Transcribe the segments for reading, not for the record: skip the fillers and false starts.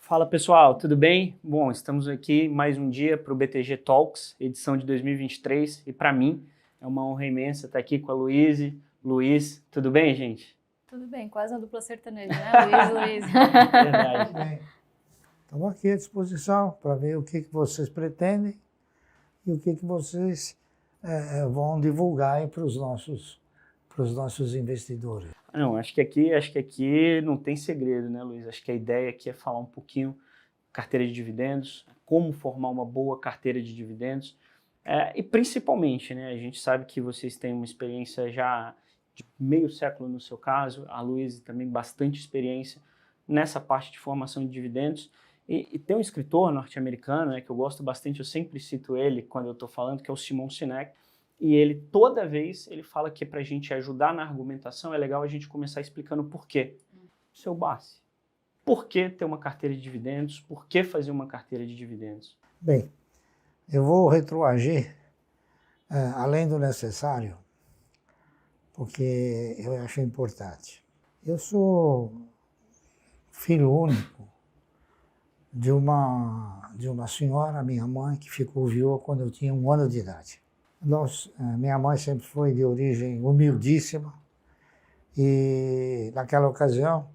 Fala pessoal, tudo bem? Bom, estamos aqui mais um dia para o BTG Talks, edição de 2023, e para mim é uma honra imensa estar aqui com a Luíse. Luiz, tudo bem, gente? Tudo bem, quase uma dupla sertaneja, né, Luiz? Verdade. Bem, estamos aqui à disposição para ver o que vocês pretendem e o que vocês vão divulgar aí para os nossos investidores. Não, acho que aqui não tem segredo, né, Luiz? Acho que a ideia aqui é falar um pouquinho carteira de dividendos, como formar uma boa carteira de dividendos, e principalmente, né, a gente sabe que vocês têm uma experiência já de meio século no seu caso, a Luísa também bastante experiência nessa parte de formação de dividendos, e tem um escritor norte-americano, né, que eu gosto bastante, eu sempre cito ele quando eu estou falando, que é o Simon Sinek, e ele, toda vez, ele fala que para a gente ajudar na argumentação é legal a gente começar explicando por quê. Seu Bassi, por que ter uma carteira de dividendos? Por que fazer uma carteira de dividendos? Bem, eu vou retroagir além do necessário, porque eu acho importante. Eu sou filho único de uma senhora, minha mãe, que ficou viúva quando eu tinha 1 ano de idade. Minha mãe sempre foi de origem humildíssima e, naquela ocasião,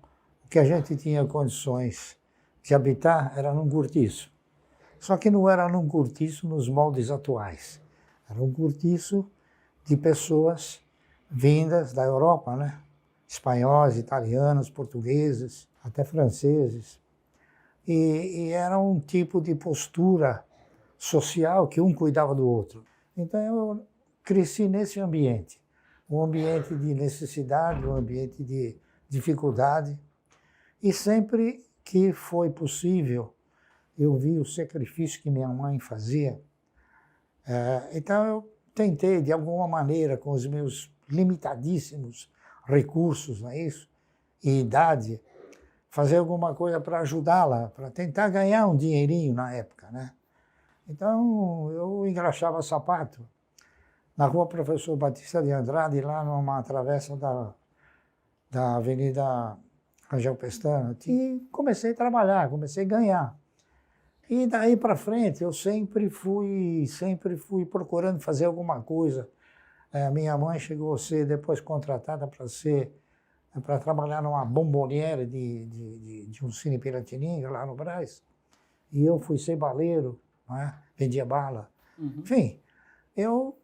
o que a gente tinha condições de habitar era num cortiço. Só que não era num cortiço nos moldes atuais. Era um cortiço de pessoas vindas da Europa, né? Espanhóis, italianos, portugueses, até franceses. E era um tipo de postura social que um cuidava do outro. Então eu cresci nesse ambiente, um ambiente de necessidade, um ambiente de dificuldade. E sempre que foi possível, eu vi o sacrifício que minha mãe fazia. Então eu tentei, de alguma maneira, com os meus limitadíssimos recursos, não é isso? E idade, fazer alguma coisa para ajudá-la, para tentar ganhar um dinheirinho na época, né? Então, eu engraxava sapato na rua Professor Batista de Andrade, lá numa travessa da Avenida Rangel Pestana, e comecei a trabalhar, comecei a ganhar. E daí para frente, eu sempre fui procurando fazer alguma coisa. Minha mãe chegou a ser depois contratada para trabalhar numa bomboniere de um Cine Piratininga, lá no Brás, e eu fui ser baleiro, né? Vendia bala. Uhum. Enfim, eu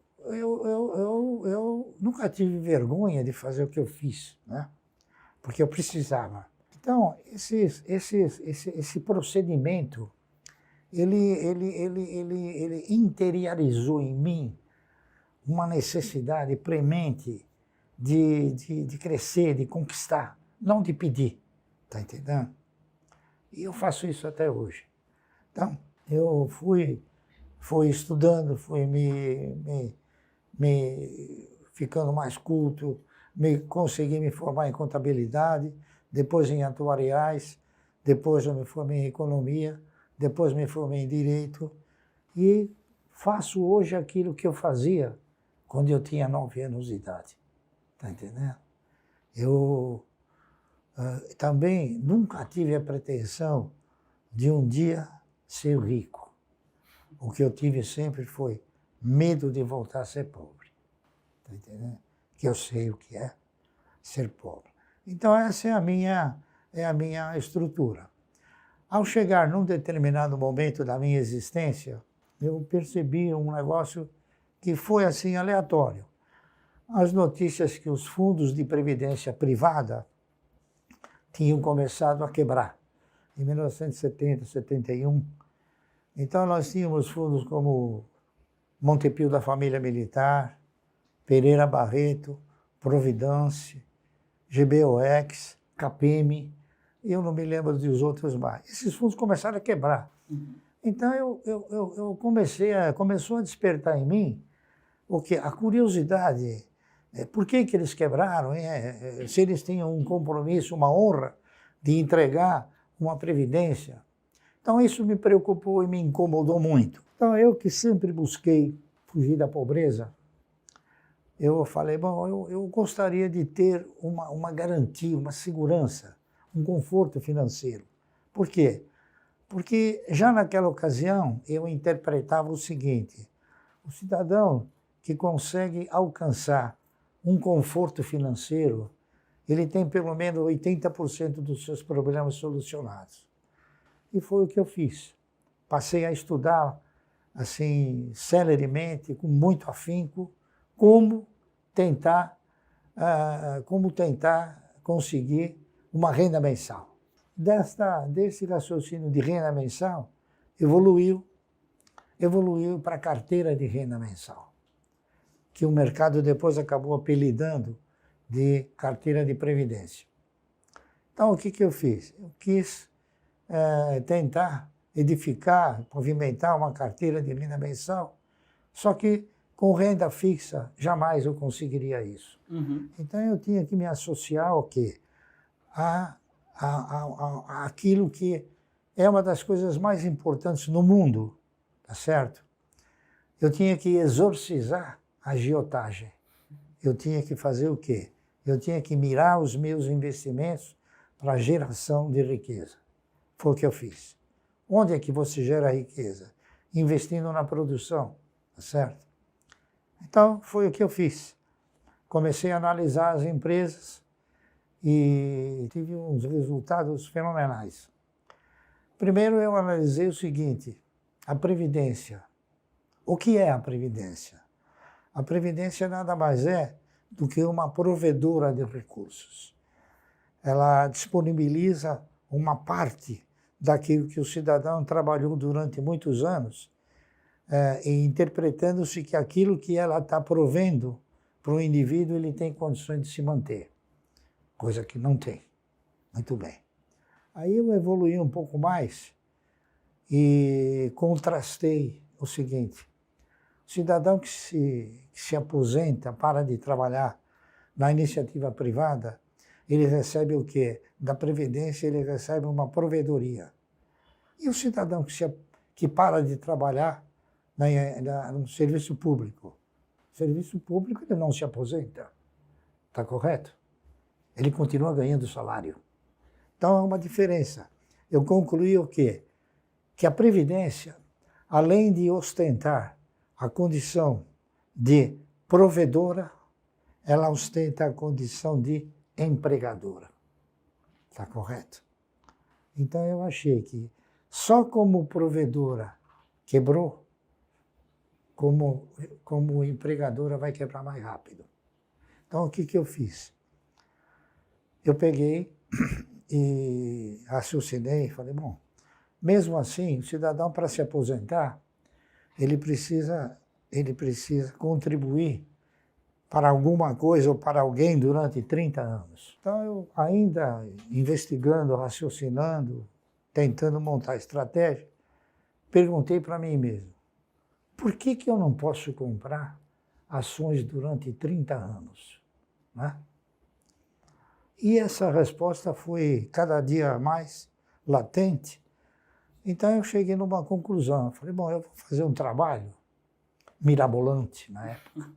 nunca tive vergonha de fazer o que eu fiz, né? Porque eu precisava. Então, esse procedimento, ele interiorizou em mim uma necessidade premente de crescer, de conquistar, não de pedir, tá entendendo? E eu faço isso até hoje. Então, eu fui estudando, fui me ficando mais culto, consegui me formar em contabilidade, depois em atuariais, depois eu me formei em economia, depois me formei em direito e faço hoje aquilo que eu fazia quando eu tinha 9 anos de idade. Está entendendo? Eu também nunca tive a pretensão de um dia ser rico. O que eu tive sempre foi medo de voltar a ser pobre. Está entendendo? Que eu sei o que é ser pobre. Então essa é a minha estrutura. Ao chegar num determinado momento da minha existência, eu percebi um negócio que foi assim aleatório. As notícias que os fundos de previdência privada tinham começado a quebrar, em 1970, 71. Então nós tínhamos fundos como Montepio da Família Militar, Pereira Barreto, Providência, GBOX, Capem, eu não me lembro dos outros mais. Esses fundos começaram a quebrar. Uhum. Então começou a despertar em mim a curiosidade. Por que eles quebraram? Se eles tinham um compromisso, uma honra de entregar uma previdência. Então isso me preocupou e me incomodou muito. Então eu que sempre busquei fugir da pobreza, eu falei, bom, eu gostaria de ter uma garantia, uma segurança, um conforto financeiro. Por quê? Porque já naquela ocasião eu interpretava o seguinte: o cidadão que consegue alcançar um conforto financeiro, ele tem pelo menos 80% dos seus problemas solucionados. E foi o que eu fiz. Passei a estudar assim celeremente, com muito afinco, como tentar conseguir uma renda mensal. Desse raciocínio de renda mensal, evoluiu para a carteira de renda mensal, que o mercado depois acabou apelidando de carteira de previdência. Então, o que eu fiz? Eu quis tentar edificar, pavimentar uma carteira de renda mensal, só que com renda fixa jamais eu conseguiria isso. Uhum. Então, eu tinha que me associar ao quê? Aquilo que é uma das coisas mais importantes no mundo, tá certo? Eu tinha que exorcizar a agiotagem. Eu tinha que fazer o quê? Eu tinha que mirar os meus investimentos para a geração de riqueza. Foi o que eu fiz. Onde é que você gera riqueza? Investindo na produção, tá certo? Então, foi o que eu fiz. Comecei a analisar as empresas e tive uns resultados fenomenais. Primeiro, eu analisei o seguinte: a Previdência. O que é a Previdência? A Previdência nada mais é do que uma provedora de recursos. Ela disponibiliza uma parte daquilo que o cidadão trabalhou durante muitos anos, e interpretando-se que aquilo que ela está provendo para o indivíduo, ele tem condições de se manter, coisa que não tem. Muito bem. Aí eu evoluí um pouco mais e contrastei o seguinte: o cidadão que se aposenta, para de trabalhar na iniciativa privada, ele recebe o quê? Da Previdência ele recebe uma provedoria. E o cidadão que para de trabalhar no serviço público? Serviço público ele não se aposenta, está correto? Ele continua ganhando salário. Então é uma diferença. Eu concluí o quê? Que a Previdência, além de ostentar a condição de provedora, ela ostenta a condição de empregadora. Está correto? Então eu achei que só como provedora quebrou, como empregadora vai quebrar mais rápido. Então o que eu fiz? Eu peguei e raciocinei e falei, bom, mesmo assim, o cidadão para se aposentar, ele precisa contribuir para alguma coisa ou para alguém durante 30 anos. Então, eu ainda investigando, raciocinando, tentando montar estratégia, perguntei para mim mesmo, por que eu não posso comprar ações durante 30 anos? Né? E essa resposta foi cada dia mais latente. Então, eu cheguei numa conclusão. Eu falei, bom, eu vou fazer um trabalho mirabolante na época.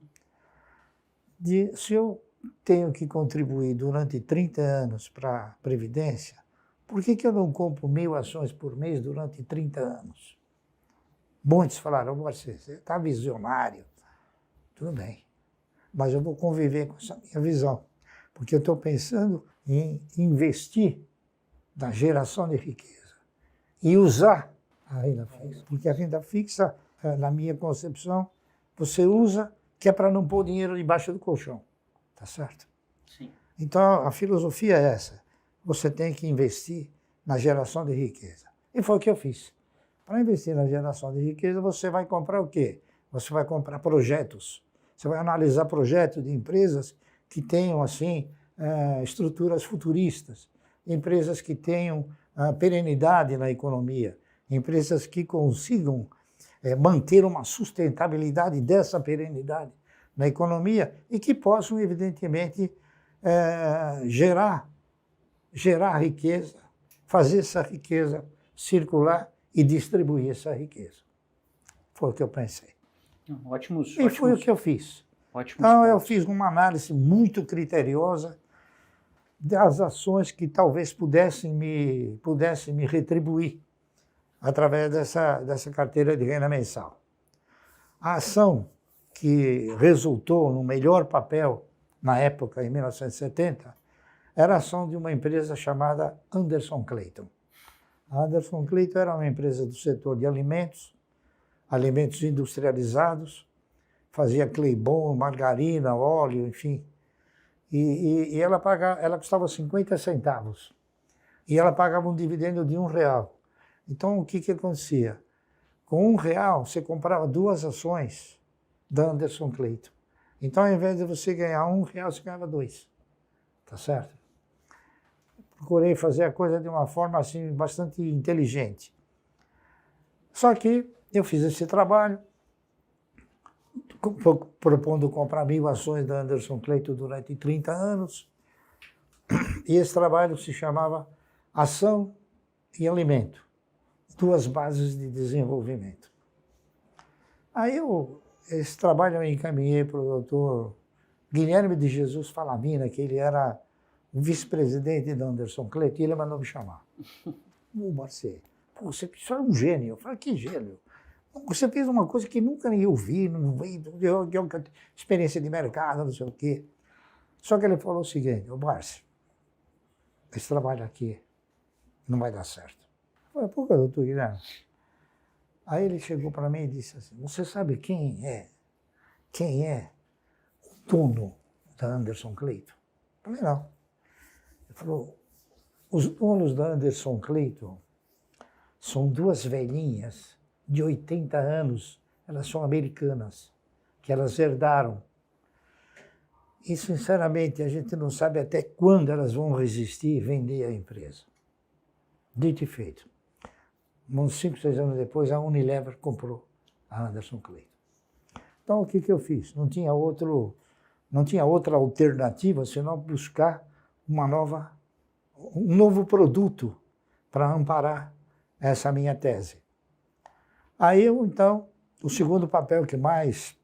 Se eu tenho que contribuir durante 30 anos para a Previdência, por que eu não compro 1.000 ações por mês durante 30 anos? Muitos falaram, você está visionário. Tudo bem, mas eu vou conviver com essa minha visão, porque eu estou pensando em investir na geração de riqueza e usar a renda fixa. Porque a renda fixa, na minha concepção, você usa que é para não pôr dinheiro debaixo do colchão, tá certo? Sim. Então, a filosofia é essa. Você tem que investir na geração de riqueza. E foi o que eu fiz. Para investir na geração de riqueza, você vai comprar o quê? Você vai comprar projetos. Você vai analisar projetos de empresas que tenham, assim, estruturas futuristas, empresas que tenham perenidade na economia, empresas que consigam manter uma sustentabilidade dessa perenidade na economia e que possam, evidentemente, gerar riqueza, fazer essa riqueza circular e distribuir essa riqueza. Foi o que eu pensei. E foi o que eu fiz. Então, eu fiz uma análise muito criteriosa das ações que talvez pudessem me retribuir através dessa carteira de renda mensal. A ação que resultou no melhor papel, na época, em 1970, era a ação de uma empresa chamada Anderson Clayton. A Anderson Clayton era uma empresa do setor de alimentos, alimentos industrializados, fazia Claybon, margarina, óleo, enfim. E ela custava 50 centavos. E ela pagava um dividendo de R$1. Então, o que acontecia? Com R$1, você comprava 2 ações da Anderson Clayton. Então, ao invés de você ganhar R$1, você ganhava 2. Tá certo? Procurei fazer a coisa de uma forma assim, bastante inteligente. Só que eu fiz esse trabalho, propondo comprar 1000 ações da Anderson Clayton durante 30 anos. E esse trabalho se chamava Ação e Alimento, 2 bases de desenvolvimento. Aí esse trabalho eu encaminhei para o doutor Guilherme de Jesus Falamina, que ele era o vice-presidente da Anderson Clayton, e ele mandou me chamar. Ô, Marcelo, você é um gênio. Eu falei, que gênio? Você fez uma coisa que nunca nem eu vi, não veio, experiência de mercado, não sei o quê. Só que ele falou o seguinte, ô Márcio, esse trabalho aqui não vai dar certo. Eu falei, por que, doutor Guilherme? Aí ele chegou para mim e disse assim, você sabe quem é o dono da Anderson Clayton? Eu falei, não. Ele falou, os donos da Anderson Clayton são 2 velhinhas de 80 anos, elas são americanas, que elas herdaram. E, sinceramente, a gente não sabe até quando elas vão resistir e vender a empresa. Dito e feito. Uns 5, 6 anos depois, a Unilever comprou a Anderson Clayton. Então, o que eu fiz? Não tinha outra alternativa senão buscar um novo produto para amparar essa minha tese. Aí então, o segundo papel que mais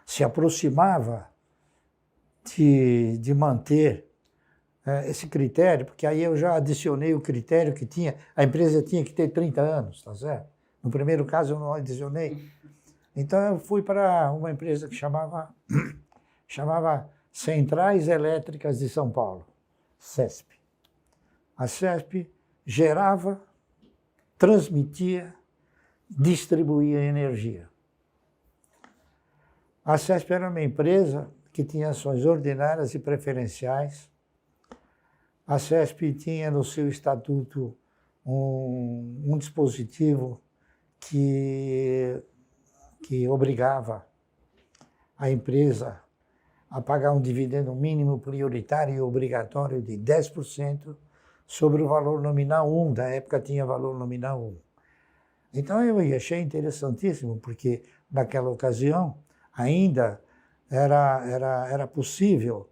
se aproximava de manter esse critério, porque aí eu já adicionei o critério que a empresa tinha que ter 30 anos, tá certo? No primeiro caso eu não adicionei. Então eu fui para uma empresa que chamava Centrais Elétricas de São Paulo, CESP. A CESP gerava, transmitia, distribuía energia. A CESP era uma empresa que tinha ações ordinárias e preferenciais. A CESP tinha no seu estatuto um dispositivo que obrigava a empresa a pagar um dividendo mínimo prioritário e obrigatório de 10% sobre o valor nominal 1, da época tinha valor nominal 1. Então eu achei interessantíssimo, porque naquela ocasião ainda era possível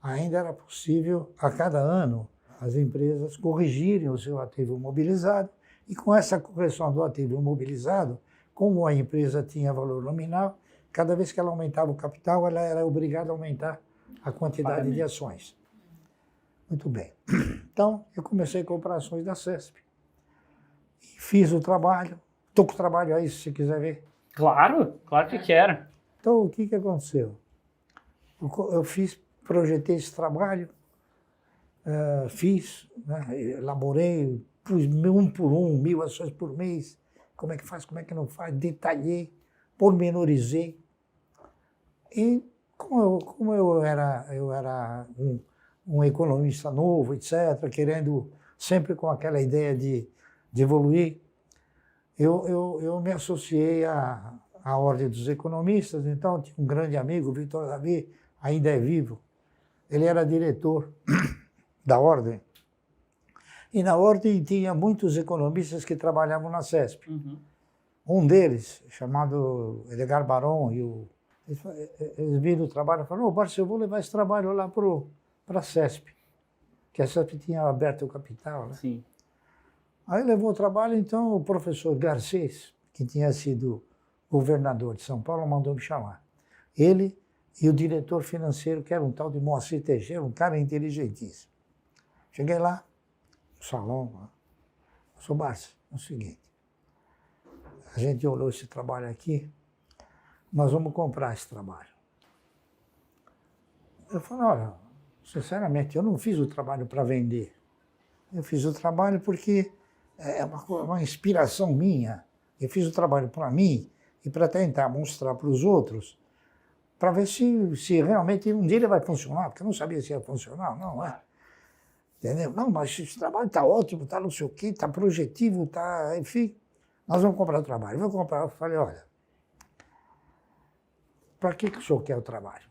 a cada ano as empresas corrigirem o seu ativo imobilizado, e com essa correção do ativo imobilizado, como a empresa tinha valor nominal, cada vez que ela aumentava o capital, ela era obrigada a aumentar a quantidade de ações. Muito bem. Então, eu comecei a comprar ações da CESP. Fiz o trabalho. Estou com o trabalho aí, se você quiser ver. Claro que quero. Então, o que aconteceu? Eu projetei esse trabalho, elaborei, pus 1 por 1, 1000 ações por mês, como é que faz, como é que não faz, detalhei, pormenorizei. E como eu era um economista novo, etc., querendo sempre com aquela ideia de evoluir, eu me associei à Ordem dos Economistas. Então, tinha um grande amigo, Vitor Davi, ainda é vivo. Ele era diretor da Ordem. E na Ordem tinha muitos economistas que trabalhavam na CESP. Uhum. Um deles, chamado Edgar Baron, eles viram o trabalho e falaram, Barça, eu vou levar esse trabalho lá para a CESP, que a CESP tinha aberto o capital, né? Sim. Aí levou o trabalho, então o professor Garcês, que tinha sido governador de São Paulo, mandou me chamar. Ele e o diretor financeiro, que era um tal de Moacir Teixeira, um cara inteligentíssimo. Cheguei lá, no salão, sou Barça, é o seguinte, a gente olhou esse trabalho aqui, nós vamos comprar esse trabalho. Eu falei, olha, sinceramente, eu não fiz o trabalho para vender. Eu fiz o trabalho porque é uma inspiração minha. Eu fiz o trabalho para mim e para tentar mostrar para os outros, para ver se realmente um dia ele vai funcionar, porque eu não sabia se ia funcionar, não é? Entendeu? Não, mas esse trabalho está ótimo, está não sei o quê, está projetivo, está, enfim, nós vamos comprar o trabalho. Eu vou comprar, eu falei, olha, para que o senhor quer o trabalho?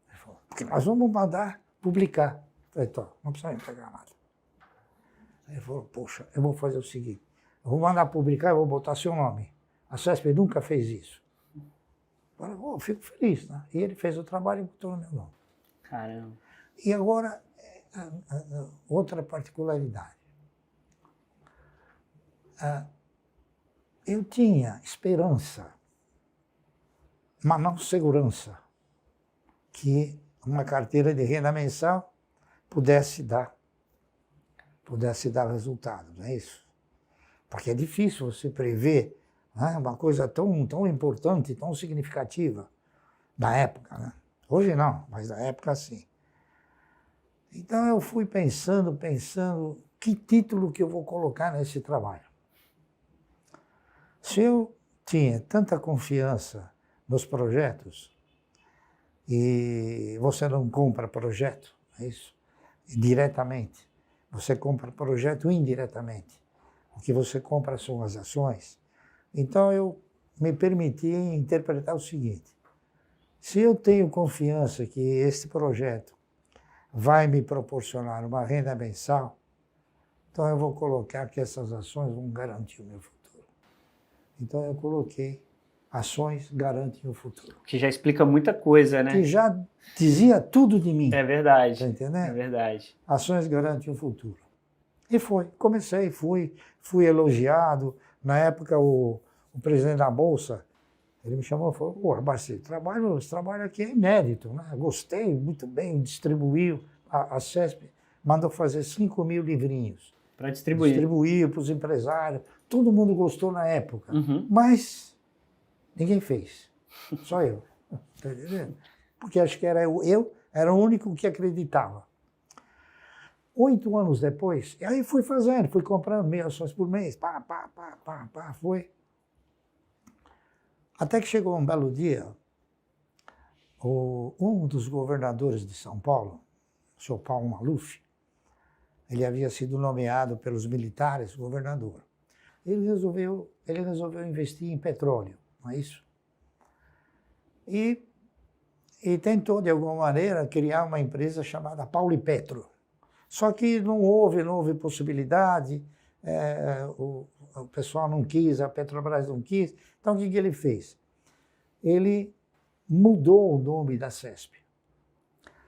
Ele falou, porque nós vamos mandar publicar. Eu falei, então, não precisa entregar nada. Ele falou, poxa, eu vou fazer o seguinte, eu vou mandar publicar, eu vou botar seu nome. A CESP nunca fez isso. Eu falei, oh, fico feliz, né? E ele fez o trabalho e botou no meu nome. Caramba. E agora, outra particularidade. Eu tinha esperança, mas não segurança, que uma carteira de renda mensal pudesse dar resultado, não é isso? Porque é difícil você prever, né, uma coisa tão importante, tão significativa da época, né? Hoje não, mas da época sim. Então eu fui pensando, que título que eu vou colocar nesse trabalho. Se eu tinha tanta confiança nos projetos, e você não compra projeto, é isso? Diretamente. Você compra projeto indiretamente. O que você compra são as ações. Então eu me permiti interpretar o seguinte, se eu tenho confiança que este projeto vai me proporcionar uma renda mensal, então eu vou colocar que essas ações vão garantir o meu futuro. Então eu coloquei ações garantem o futuro. Que já explica muita coisa, né? Que já dizia tudo de mim. É verdade. Está entendendo? É verdade. Ações garantem o futuro. E comecei, fui elogiado. Na época o presidente da Bolsa, ele me chamou e falou, pô, Barcelo, esse trabalho aqui é inédito, né? Gostei, muito bem, distribuiu. A CESP mandou fazer 5.000 livrinhos. Para distribuir. Distribuiu para os empresários. Todo mundo gostou na época. Uhum. Mas ninguém fez. Só eu. Está entendendo? Porque acho que era o único que acreditava. 8 anos depois, e aí fui fazendo, fui comprando 1.000 ações por mês, foi. Até que chegou um belo dia, um dos governadores de São Paulo, o senhor Paulo Maluf, ele havia sido nomeado pelos militares governador. Ele resolveu investir em petróleo, não é isso? E tentou, de alguma maneira, criar uma empresa chamada Paulipetro. Só que não houve possibilidade, o pessoal não quis, a Petrobras não quis. Então, o que ele fez? Ele mudou o nome da CESP.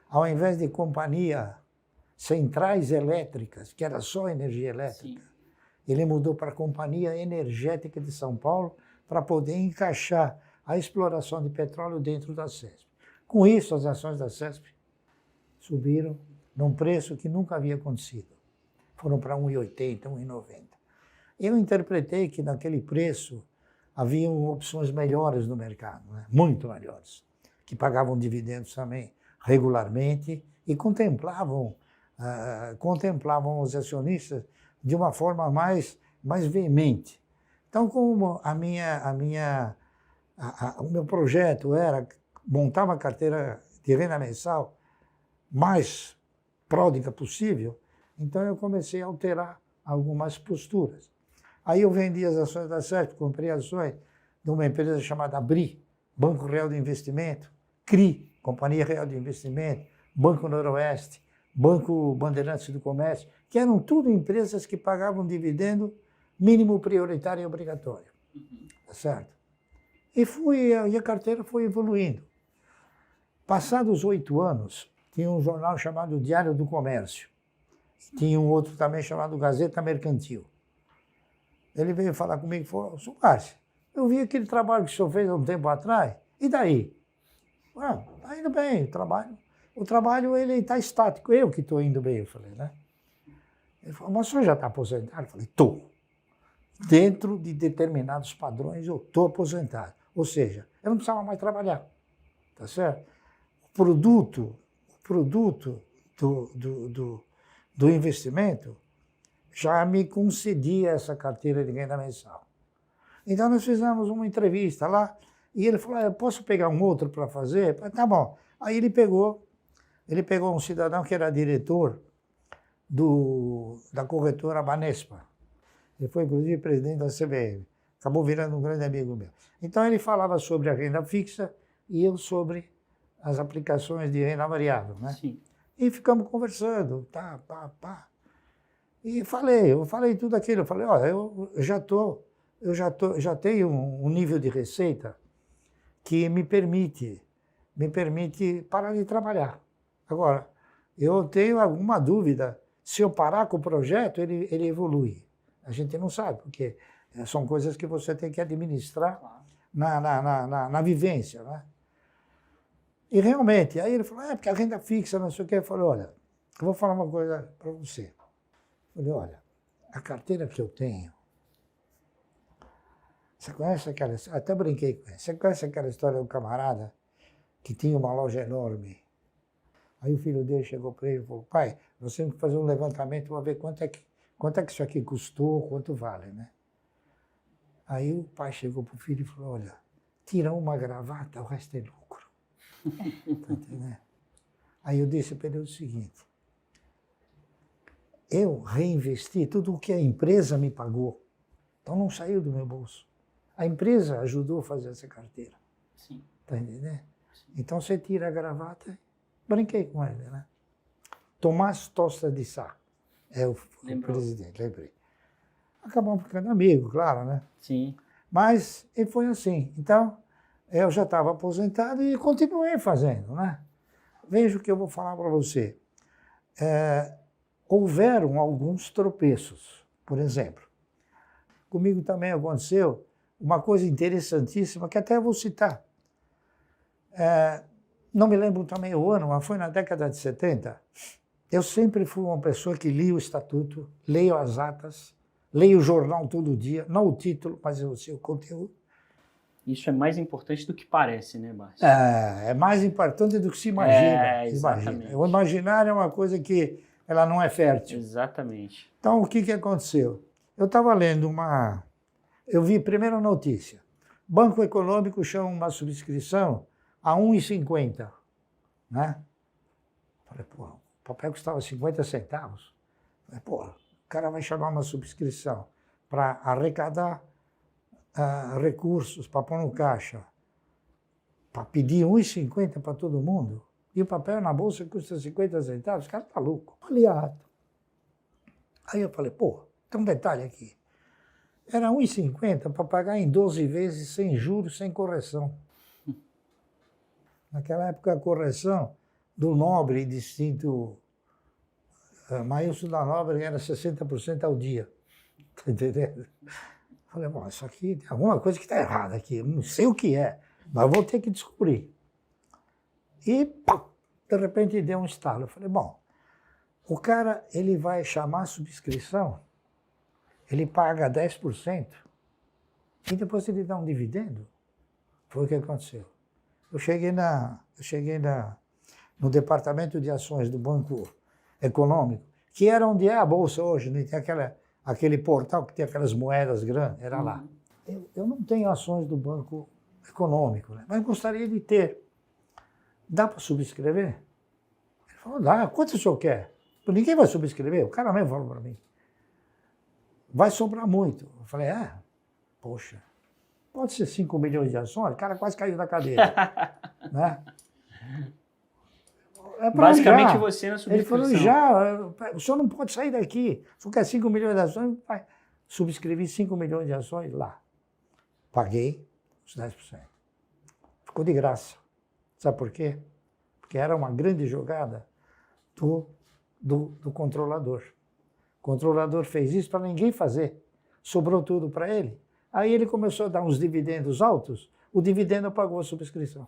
Ao invés de Companhia Centrais Elétricas, que era só energia elétrica, sim, ele mudou para Companhia Energética de São Paulo para poder encaixar a exploração de petróleo dentro da CESP. Com isso, as ações da CESP subiram num preço que nunca havia acontecido. Foram para 1,80, 1,90. Eu interpretei que naquele preço haviam opções melhores no mercado, né? Muito melhores, que pagavam dividendos também regularmente e contemplavam os acionistas de uma forma mais veemente. Então, como o meu projeto era montar uma carteira de renda mensal mais pródiga possível, então eu comecei a alterar algumas posturas. Aí eu vendi as ações da CESP, comprei ações de uma empresa chamada BRI, Banco Real de Investimento, CRI, Companhia Real de Investimento, Banco Noroeste, Banco Bandeirantes do Comércio, que eram tudo empresas que pagavam dividendo mínimo prioritário e obrigatório. Tá certo? E a carteira foi evoluindo. Passados 8 anos, tinha um jornal chamado Diário do Comércio. Tinha um outro também chamado Gazeta Mercantil. Ele veio falar comigo e falou, "Sr. Márcio, eu vi aquele trabalho que o senhor fez há um tempo atrás, e daí?" Está indo bem, o trabalho ele está estático, eu que estou indo bem, eu falei, né? Ele falou, mas o senhor já está aposentado? Eu falei, estou. dentro de determinados padrões, eu estou aposentado. Ou seja, eu não precisava mais trabalhar, tá certo? O produto do investimento já me concedia essa carteira de renda mensal. Então nós fizemos uma entrevista lá e ele falou, eu posso pegar um outro para fazer? Eu falei, tá bom. Aí ele pegou um cidadão que era diretor da corretora Banespa. Ele foi, inclusive, presidente da CVM. Acabou virando um grande amigo meu. Então ele falava sobre a renda fixa e eu sobre as aplicações de renda variável, né? Sim. E ficamos conversando, pá. E eu falei tudo aquilo. Eu falei, olha, eu já tenho um nível de receita que me permite parar de trabalhar. Agora, eu tenho alguma dúvida, se eu parar com o projeto, ele evolui. A gente não sabe, porque são coisas que você tem que administrar na vivência, né? E realmente, aí ele falou, porque a renda fixa, não sei o quê. Eu falei, olha, eu vou falar uma coisa para você. Eu falei, olha, a carteira que eu tenho, você conhece aquela história? Até brinquei com ele. Você conhece aquela história do camarada que tinha uma loja enorme? Aí o filho dele chegou para ele e falou, pai, nós temos que fazer um levantamento para ver quanto é que isso aqui custou, quanto vale, né? Aí o pai chegou para o filho e falou, olha, tira uma gravata, o resto é lucro. Tá entendendo? Aí eu disse para ele o seguinte, eu reinvesti tudo o que a empresa me pagou, então não saiu do meu bolso. A empresa ajudou a fazer essa carteira. Sim. Tá entendendo? Então você tira a gravata, brinquei com ele, né? Tomás Tosta de Sá é o presidente, lembrei. Acabamos ficando amigos, claro, né? Sim. Mas ele foi assim. Então, eu já estava aposentado e continuei fazendo, né? Veja o que eu vou falar para você. Houveram alguns tropeços, por exemplo. Comigo também aconteceu uma coisa interessantíssima, que até vou citar. Não me lembro também o ano, mas foi na década de 70. Eu sempre fui uma pessoa que lia o estatuto, leio as atas, leio o jornal todo dia, não o título, mas o seu conteúdo. Isso é mais importante do que parece, né, Márcio? É mais importante do que se imagina. Exatamente. O imaginário é uma coisa que ela não é fértil. Exatamente. Então, o que aconteceu? Eu estava lendo eu vi a primeira notícia. Banco Econômico chama uma subscrição a R$ 1,50, né? Falei, pô, o papel custava 50 centavos. Falei, pô, o cara vai chamar uma subscrição para arrecadar recursos, para pôr no caixa, para pedir R$ 1,50 para todo mundo, e o papel na bolsa custa 50 centavos, o cara tá louco. Aliado. Aí eu falei, pô, tem um detalhe aqui. Era R$ 1,50 para pagar em 12 vezes, sem juros, sem correção. Naquela época, a correção do nobre distinto Maílson da Nobre era 60% ao dia. Tá entendendo? Falei, bom, isso aqui tem alguma coisa que está errada aqui. Eu não sei o que é, mas vou ter que descobrir. E, de repente, deu um estalo. Eu falei, bom, o cara ele vai chamar a subscrição, ele paga 10% e depois ele dá um dividendo. Foi o que aconteceu. Eu cheguei no departamento de ações do Banco Econômico, que era onde é a bolsa hoje, né? Tem aquele portal que tem aquelas moedas grandes, era lá. Eu não tenho ações do Banco Econômico, né? Mas gostaria de ter. Dá para subscrever? Ele falou, dá. Quanto o senhor quer? Ninguém vai subscrever. O cara mesmo falou para mim. Vai sobrar muito. Eu falei, poxa, pode ser 5 milhões de ações? O cara quase caiu da cadeira. Né? Basicamente você na subscrição. Ele falou, o senhor não pode sair daqui. O senhor quer 5 milhões de ações? Vai. Subscrevi 5 milhões de ações lá. Paguei os 10%. Ficou de graça. Sabe por quê? Porque era uma grande jogada do controlador. O controlador fez isso para ninguém fazer. Sobrou tudo para ele. Aí ele começou a dar uns dividendos altos, o dividendo pagou a subscrição.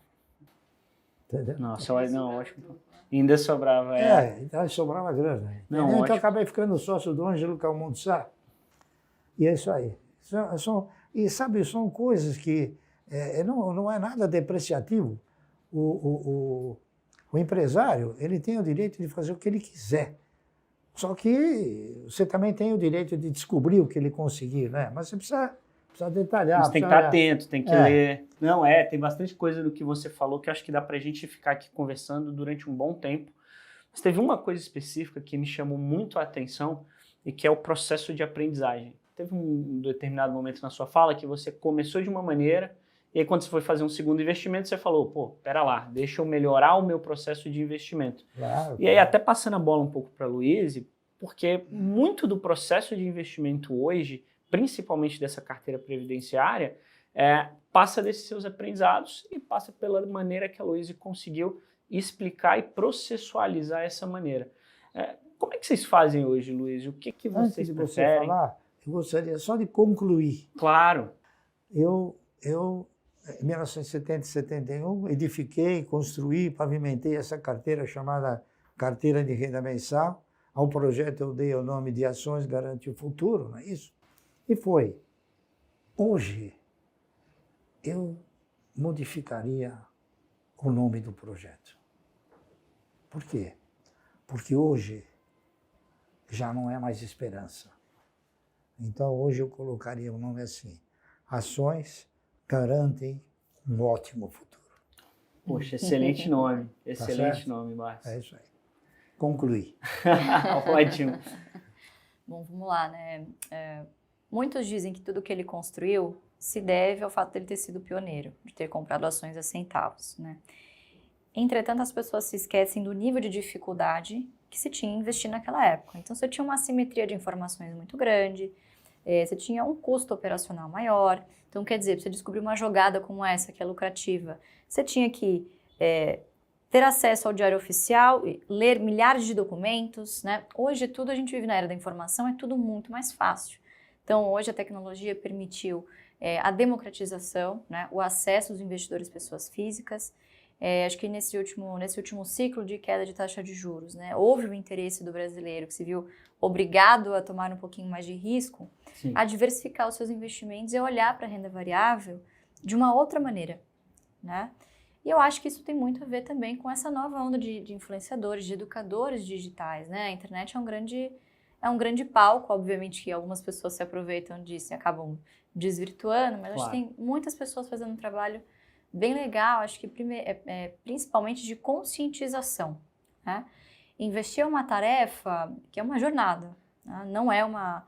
Entendeu? Nossa, não, ótimo. Ainda sobrava. Então sobrava grana. Não, então ótimo. eu acabei ficando sócio do Ângelo Calmonte Sá. E é isso aí. E sabe, são coisas que não é nada depreciativo. O empresário, ele tem o direito de fazer o que ele quiser. Só que você também tem o direito de descobrir o que ele conseguir, né? Mas você precisa detalhar. Você tem que estar atento, tem que ler. Não, tem bastante coisa do que você falou que eu acho que dá pra gente ficar aqui conversando durante um bom tempo. Mas teve uma coisa específica que me chamou muito a atenção e que é o processo de aprendizagem. Teve um determinado momento na sua fala que você começou de uma maneira e aí quando você foi fazer um segundo investimento, você falou, pô, pera lá, deixa eu melhorar o meu processo de investimento. Claro, e aí até passando a bola um pouco para a Luíse, porque muito do processo de investimento hoje, principalmente dessa carteira previdenciária, passa desses seus aprendizados e passa pela maneira que a Luíse conseguiu explicar e processualizar essa maneira. Como é que vocês fazem hoje, Luíse? O que vocês Antes de você preferem? falar, eu gostaria só de concluir. Claro. Eu em 1970 e 71, edifiquei, construí, pavimentei essa carteira chamada Carteira de Renda Mensal. Ao projeto eu dei o nome de Ações Garante o Futuro, não é isso? E foi. Hoje, eu modificaria o nome do projeto. Por quê? Porque hoje já não é mais esperança. Então, hoje eu colocaria o nome assim: Ações Garantem um Ótimo Futuro. Poxa, excelente nome. Tá Excelente certo? nome, Márcio. É isso aí. Concluí. Ótimo. Bom, vamos lá, né? Muitos dizem que tudo que ele construiu se deve ao fato dele ter sido pioneiro, de ter comprado ações a centavos, né? Entretanto, as pessoas se esquecem do nível de dificuldade que se tinha em investir naquela época. Então, você tinha uma assimetria de informações muito grande, você tinha um custo operacional maior. Então, quer dizer, para você descobrir uma jogada como essa, que é lucrativa, você tinha que ter acesso ao diário oficial, ler milhares de documentos, né? Hoje, tudo a gente vive na era da informação, é tudo muito mais fácil. Então, hoje a tecnologia permitiu a democratização, né? O acesso dos investidores pessoas físicas. Acho que nesse último ciclo de queda de taxa de juros, né, houve o interesse do brasileiro que se viu obrigado a tomar um pouquinho mais de risco, Sim. a diversificar os seus investimentos e olhar para a renda variável de uma outra maneira, né? E eu acho que isso tem muito a ver também com essa nova onda de influenciadores, de educadores digitais, né? A internet é um grande palco, obviamente que algumas pessoas se aproveitam disso e acabam desvirtuando, mas acho que tem muitas pessoas fazendo um trabalho bem legal, acho que principalmente de conscientização, né? Investir é uma tarefa que é uma jornada, né? Não é uma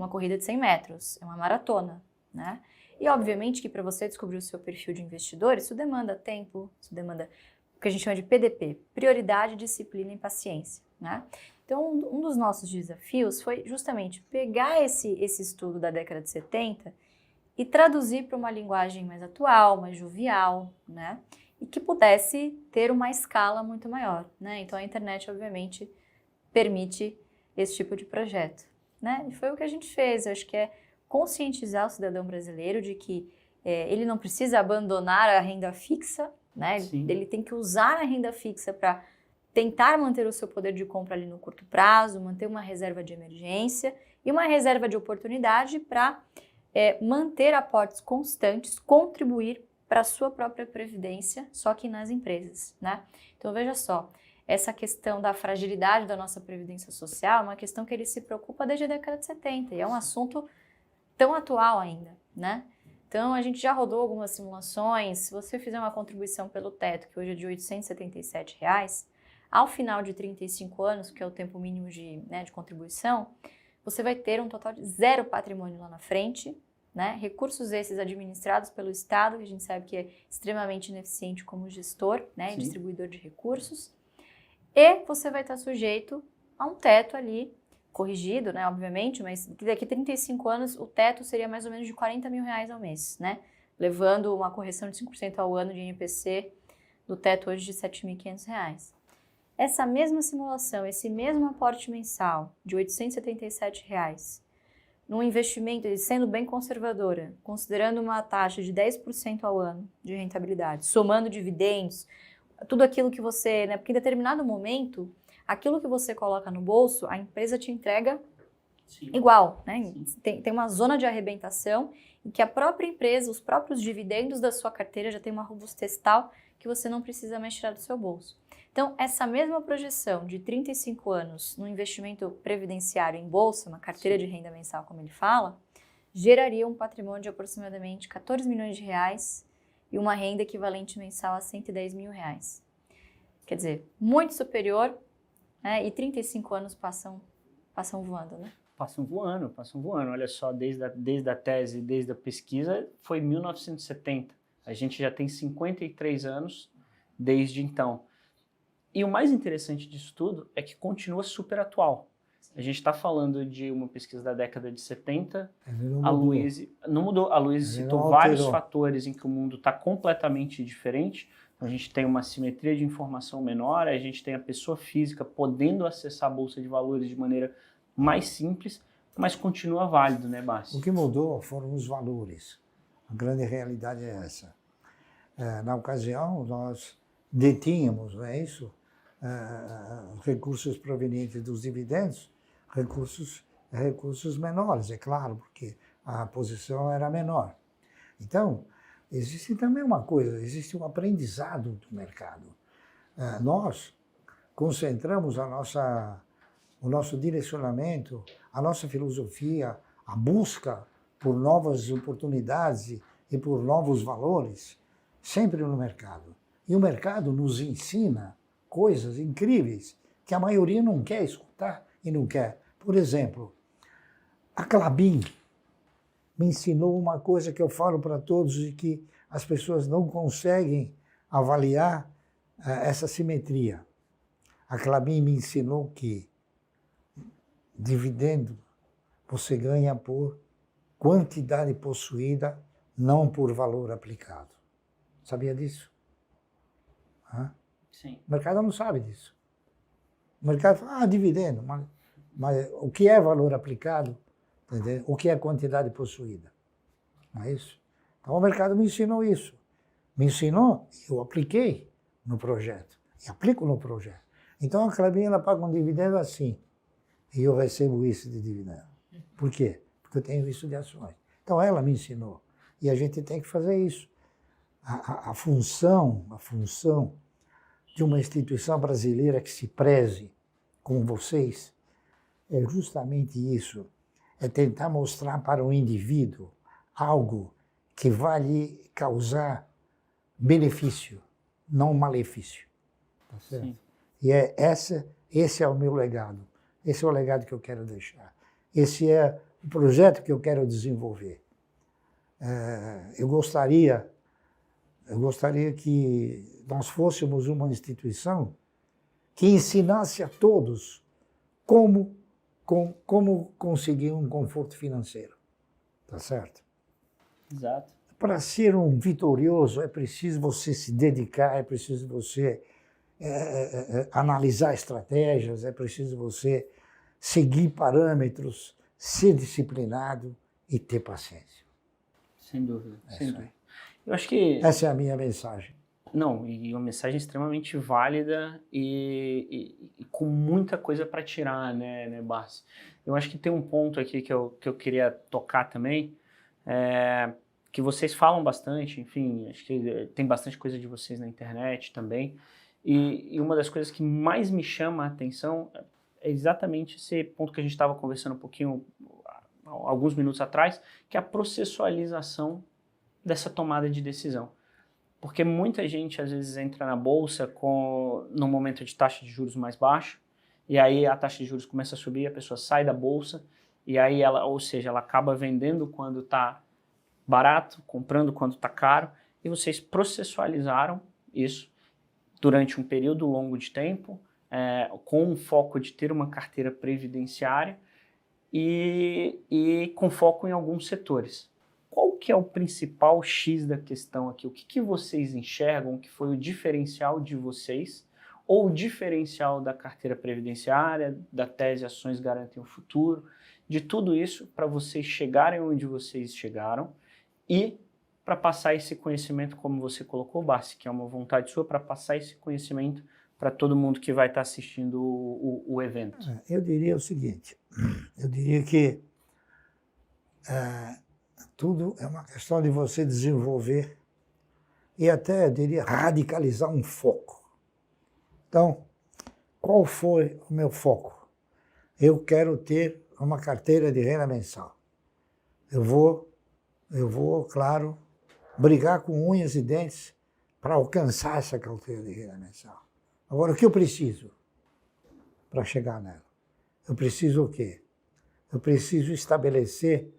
corrida de 100 metros, é uma maratona, né? E obviamente que para você descobrir o seu perfil de investidor, isso demanda tempo, isso demanda o que a gente chama de PDP, prioridade, disciplina e paciência, né? Então, um dos nossos desafios foi justamente pegar esse estudo da década de 70 e traduzir para uma linguagem mais atual, mais jovial, né? E que pudesse ter uma escala muito maior, né? Então, a internet, obviamente, permite esse tipo de projeto, né? E foi o que a gente fez. Eu acho que é conscientizar o cidadão brasileiro de que ele não precisa abandonar a renda fixa, né? Ele tem que usar a renda fixa para tentar manter o seu poder de compra ali no curto prazo, manter uma reserva de emergência e uma reserva de oportunidade para manter aportes constantes, contribuir para a sua própria previdência, só que nas empresas, né? Então, veja só, essa questão da fragilidade da nossa previdência social é uma questão que ele se preocupa desde a década de 70 e é um assunto tão atual ainda, né? Então, a gente já rodou algumas simulações. Se você fizer uma contribuição pelo teto, que hoje é de R$ 877, ao final de 35 anos, que é o tempo mínimo de contribuição, você vai ter um total de 0 patrimônio lá na frente, né? Recursos esses administrados pelo Estado, que a gente sabe que é extremamente ineficiente como gestor, né? E distribuidor de recursos. E você vai estar sujeito a um teto ali, corrigido, né? Obviamente, mas daqui a 35 anos o teto seria mais ou menos de R$40 mil ao mês, né? Levando uma correção de 5% ao ano de INPC do teto hoje de R$ 7.500. Essa mesma simulação, esse mesmo aporte mensal de R$ 877, num investimento, sendo bem conservadora, considerando uma taxa de 10% ao ano de rentabilidade, somando dividendos, tudo aquilo que você, né, porque em determinado momento, aquilo que você coloca no bolso, a empresa te entrega Sim. igual, né? Tem uma zona de arrebentação em que a própria empresa, os próprios dividendos da sua carteira já tem uma robustez tal que você não precisa mais tirar do seu bolso. Então, essa mesma projeção de 35 anos no investimento previdenciário em bolsa, uma carteira de renda mensal, como ele fala, geraria um patrimônio de aproximadamente 14 milhões de reais e uma renda equivalente mensal a 110 mil reais. Quer dizer, muito superior, né? E 35 anos passam voando, né? Passam voando. Olha só, desde a tese, desde a pesquisa, foi 1970. A gente já tem 53 anos desde então. E o mais interessante disso tudo é que continua super atual. A gente está falando de uma pesquisa da década de 70. A Luiz não mudou. A Luiz citou vários fatores em que o mundo está completamente diferente. A gente tem uma simetria de informação menor, a gente tem a pessoa física podendo acessar a Bolsa de Valores de maneira mais simples, mas continua válido, né, Bassi? O que mudou foram os valores. A grande realidade é essa. Na ocasião, nós detínhamos, não é isso? Recursos provenientes dos dividendos, recursos menores, é claro, porque a posição era menor. Então, existe também uma coisa, existe um aprendizado do mercado. Nós concentramos o nosso direcionamento, a nossa filosofia, a busca por novas oportunidades e por novos valores, sempre no mercado. E o mercado nos ensina coisas incríveis que a maioria não quer escutar e não quer. Por exemplo, a Klabin me ensinou uma coisa que eu falo para todos e que as pessoas não conseguem avaliar essa simetria. A Klabin me ensinou que dividendo você ganha por quantidade possuída, não por valor aplicado. Sabia disso? Sim. O mercado não sabe disso. O mercado fala, dividendo, mas o que é valor aplicado? Entendeu? O que é quantidade possuída? Não é isso? Então o mercado me ensinou isso. Me ensinou, eu apliquei no projeto. E aplico no projeto. Então a Klabin ela paga um dividendo assim. E eu recebo isso de dividendo. Por quê? Porque eu tenho isso de ações. Então ela me ensinou. E a gente tem que fazer isso. A função de uma instituição brasileira que se preze com vocês é justamente isso. É tentar mostrar para o indivíduo algo que vai lhe causar benefício, não malefício. Tá certo? Sim. E esse é o meu legado. Esse é o legado que eu quero deixar. Esse é o projeto que eu quero desenvolver. Eu gostaria que nós fôssemos uma instituição que ensinasse a todos como conseguir um conforto financeiro. Tá certo? Exato. Para ser um vitorioso é preciso você se dedicar, é preciso você analisar estratégias, é preciso você seguir parâmetros, ser disciplinado e ter paciência. Sem dúvida, sem dúvida. Eu acho que... Essa é a minha mensagem. Não, e uma mensagem extremamente válida e com muita coisa para tirar, né, Bassi? Eu acho que tem um ponto aqui que eu queria tocar também, que vocês falam bastante, enfim, acho que tem bastante coisa de vocês na internet também, e uma das coisas que mais me chama a atenção é exatamente esse ponto que a gente estava conversando um pouquinho, alguns minutos atrás, que é a processualização dessa tomada de decisão. Porque muita gente, às vezes, entra na bolsa no momento de taxa de juros mais baixa, e aí a taxa de juros começa a subir, a pessoa sai da bolsa, e aí ela acaba vendendo quando está barato, comprando quando está caro, e vocês processualizaram isso durante um período longo de tempo, com o foco de ter uma carteira previdenciária e com foco em alguns setores. Qual que é o principal X da questão aqui? O que vocês enxergam que foi o diferencial de vocês ou o diferencial da carteira previdenciária, da tese Ações Garantem o Futuro, de tudo isso para vocês chegarem onde vocês chegaram e para passar esse conhecimento, como você colocou, Bassi, que é uma vontade sua, para passar esse conhecimento para todo mundo que vai estar assistindo o evento? Eu diria o seguinte, eu diria que tudo é uma questão de você desenvolver e até, eu diria, radicalizar um foco. Então, qual foi o meu foco? Eu quero ter uma carteira de renda mensal. Eu vou, claro, brigar com unhas e dentes para alcançar essa carteira de renda mensal. Agora, o que eu preciso para chegar nela? Eu preciso o quê? Eu preciso estabelecer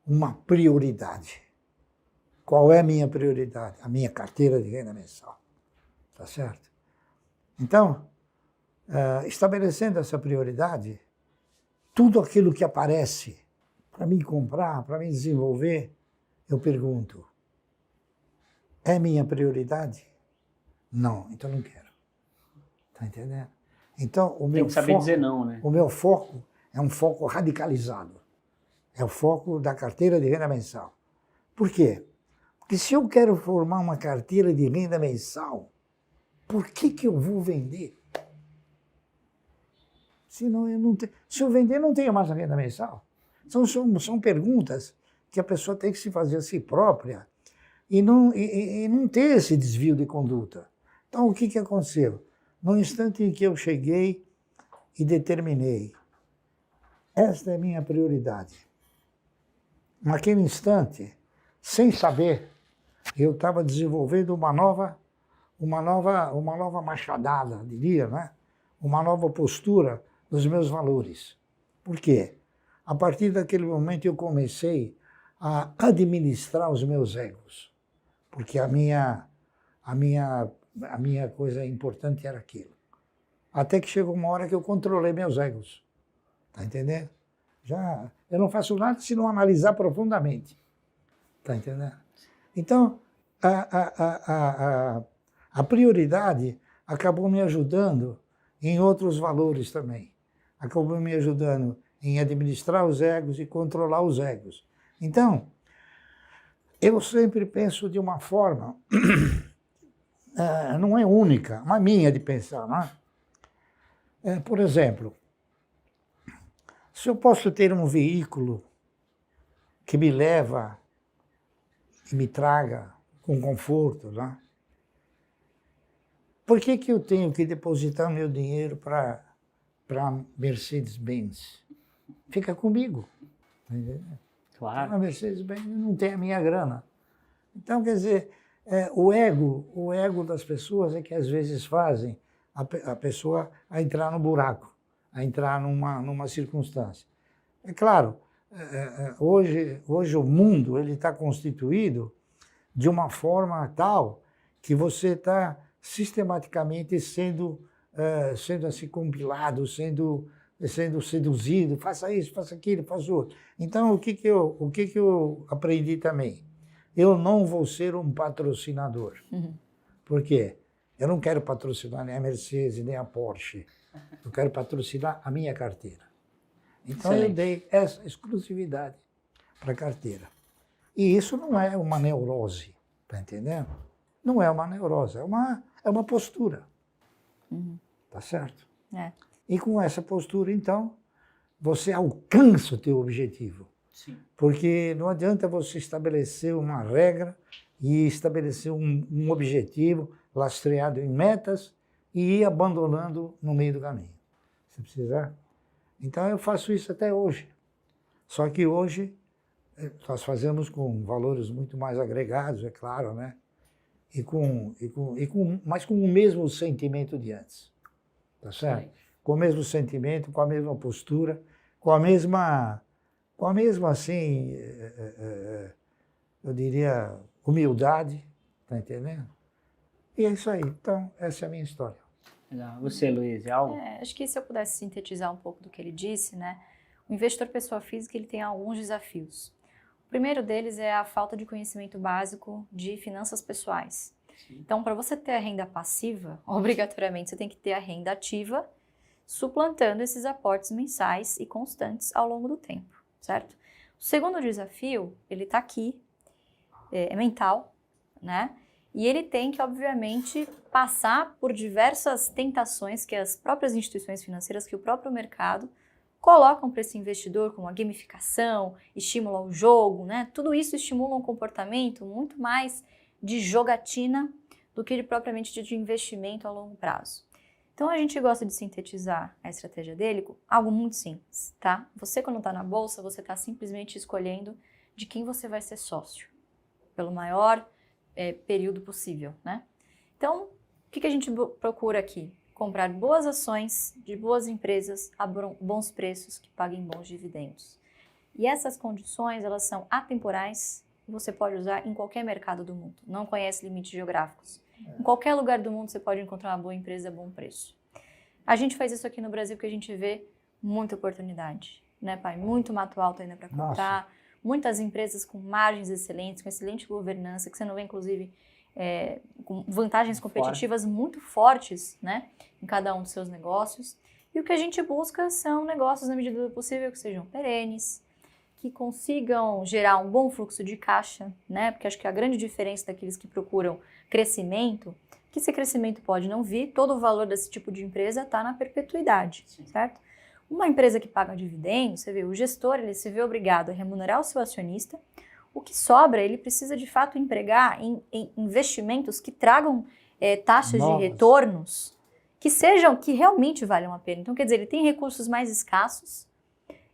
uma prioridade. Qual é a minha prioridade? A minha carteira de renda mensal. Tá certo? Então, estabelecendo essa prioridade, tudo aquilo que aparece para mim comprar, para mim desenvolver, eu pergunto, é minha prioridade? Não, então não quero. Tá entendendo? Então, Tem que saber dizer não, né? O meu foco é um foco radicalizado. É o foco da carteira de renda mensal. Por quê? Porque se eu quero formar uma carteira de renda mensal, por que eu vou vender? Senão eu não tenho, se eu vender, não tenho mais a renda mensal. São perguntas que a pessoa tem que se fazer a si própria e não ter esse desvio de conduta. Então, o que aconteceu? No instante em que eu cheguei e determinei, esta é minha prioridade. Naquele instante, sem saber, eu estava desenvolvendo uma nova machadada, diria, né? Uma nova postura dos meus valores. Por quê? A partir daquele momento eu comecei a administrar os meus egos, porque a minha coisa importante era aquilo. Até que chegou uma hora que eu controlei meus egos. Tá entendendo? Eu não faço nada se não analisar profundamente. Tá entendendo? Então, a prioridade acabou me ajudando em outros valores também. Acabou me ajudando em administrar os egos e controlar os egos. Então, eu sempre penso de uma forma, não é única, mas minha de pensar, não é? Por exemplo, se eu posso ter um veículo que me leva e me traga com conforto, né? Por que eu tenho que depositar meu dinheiro para Mercedes-Benz? Fica comigo. Claro. A Mercedes-Benz não tem a minha grana. Então, quer dizer, o ego das pessoas é que às vezes fazem a pessoa a entrar no buraco, a entrar numa circunstância. É claro, hoje o mundo ele está constituído de uma forma tal que você está sistematicamente sendo assim compilado, sendo seduzido, faça isso, faça aquilo, faça outro. Então, o que eu aprendi também? Eu não vou ser um patrocinador. Por quê? Eu não quero patrocinar nem a Mercedes, nem a Porsche. Eu quero patrocinar a minha carteira. Então, eu dei essa exclusividade para a carteira. E isso não é uma neurose, tá entendendo? Não é uma neurose, é uma postura. Tá certo? É. E com essa postura, então, você alcança o teu objetivo. Sim. Porque não adianta você estabelecer uma regra e estabelecer um objetivo lastreado em metas e ir abandonando no meio do caminho. Se precisar. Então, eu faço isso até hoje. Só que hoje, nós fazemos com valores muito mais agregados, é claro, né? Mas com o mesmo sentimento de antes. Tá certo? Com o mesmo sentimento, com a mesma postura, com a mesma assim, eu diria, humildade, tá entendendo? E é isso aí. Então, essa é a minha história. Legal. Você, Luiz, é algo? Acho que se eu pudesse sintetizar um pouco do que ele disse, né? O investidor pessoa física ele tem alguns desafios. O primeiro deles é a falta de conhecimento básico de finanças pessoais. Sim. Então, para você ter a renda passiva, obrigatoriamente você tem que ter a renda ativa, suplantando esses aportes mensais e constantes ao longo do tempo, certo? O segundo desafio, ele está aqui, é mental, né? E ele tem que, obviamente, passar por diversas tentações que as próprias instituições financeiras, que o próprio mercado colocam para esse investidor, como a gamificação, estímulo ao jogo, né? Tudo isso estimula um comportamento muito mais de jogatina do que propriamente de investimento a longo prazo. Então a gente gosta de sintetizar a estratégia dele com algo muito simples, tá? Você, quando está na bolsa, você está simplesmente escolhendo de quem você vai ser sócio, pelo maior período possível, né? Então, o que a gente procura aqui? Comprar boas ações de boas empresas a bons preços que paguem bons dividendos. E essas condições, elas são atemporais e você pode usar em qualquer mercado do mundo. Não conhece limites geográficos. Em qualquer lugar do mundo você pode encontrar uma boa empresa a bom preço. A gente faz isso aqui no Brasil porque a gente vê muita oportunidade, né, pai? Muito mato alto ainda para comprar. Nossa. Muitas empresas com margens excelentes, com excelente governança, que você não vê, inclusive, com vantagens competitivas muito fortes, né, em cada um dos seus negócios. E o que a gente busca são negócios, na medida do possível, que sejam perenes, que consigam gerar um bom fluxo de caixa, né, porque acho que a grande diferença daqueles que procuram crescimento, que esse crescimento pode não vir, todo o valor desse tipo de empresa está na perpetuidade, certo? Uma empresa que paga dividendos, você vê, o gestor ele se vê obrigado a remunerar o seu acionista, o que sobra ele precisa de fato empregar em investimentos que tragam taxas de retornos que realmente valham a pena. Então, quer dizer, ele tem recursos mais escassos